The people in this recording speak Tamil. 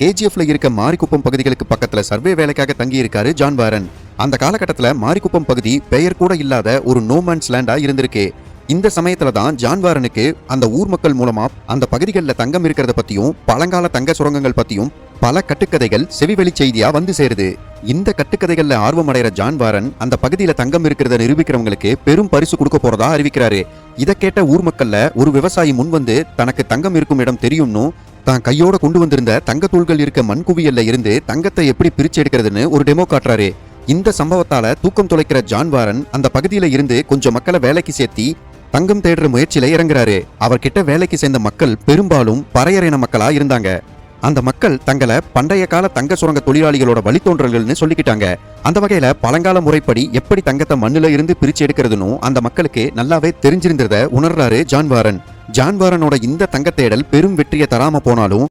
கேஜிஎஃப்ல இருக்க மாரிக்குப்பம் பகுதிகளுக்கு பக்கத்துல சர்வே வேலைக்காக தங்கி இருக்காரு ஜான் வாரன். அந்த காலகட்டத்துல மாரிக்குப்பம் பகுதி பெயர் கூட இல்லாத ஒரு நோமேன்ஸ் லேண்டா இருந்திருக்கு. இந்த சமயத்துல தான் ஜான் வாரனுக்கு அந்த ஊர் மக்கள் மூலமா அந்த பகுதிகளில் தங்கம் இருக்கிறத பத்தியும் பழங்கால தங்க சுரங்கங்கள் பத்தியும் பல கட்டுக்கதைகள் செவிவெளி செய்தியா வந்து சேருது. இந்த கட்டுக்கதைகள்ல ஆர்வம் அடைகிற ஜான் வாரன் அந்த பகுதியில தங்கம் இருக்கிறத நிரூபிக்கிறவங்களுக்கு பெரும் பரிசு கொடுக்க போறதா அறிவிக்கிறாரு. இதை கேட்ட ஊர் மக்கள்ல ஒரு விவசாயி முன் வந்து தனக்கு தங்கம் இருக்கும் இடம் தெரியும்னு தான் கையோட கொண்டு வந்திருந்த தங்கத்தூள்கள் இருக்க மண்குவியல்ல இருந்து தங்கத்தை எப்படி பிரிச்சு எடுக்கிறதுன்னு ஒரு டெமோ காட்டுறாரு. இந்த சம்பவத்தால தூக்கம் தொலைக்கிற ஜான் வாரன் அந்த பகுதியில இருந்து கொஞ்சம் மக்களை வேலைக்கு சேர்த்தி தங்கம் தேடுற முயற்சியில இறங்குறாரு. அவர்கிட்ட வேலைக்கு சேர்ந்த மக்கள் பெரும்பாலும் பறையறையின மக்களா இருந்தாங்க. அந்த மக்கள் தங்களை பண்டைய கால தங்க சுரங்க தொழிலாளிகளோட வழித்தோன்றல்கள்னு சொல்லிக்கிட்டாங்க. அந்த வகையில பழங்கால முறைப்படி எப்படி தங்கத்தை மண்ணுல இருந்து பிரிச்சு எடுக்கிறதுன்னு அந்த மக்களுக்கு நல்லாவே தெரிஞ்சிருந்தத உணர்றாரு ஜான் வாரன். ஜான் வாரனோட இந்த தங்க தேடல் பெரும் வெற்றியை தராம போனாலும்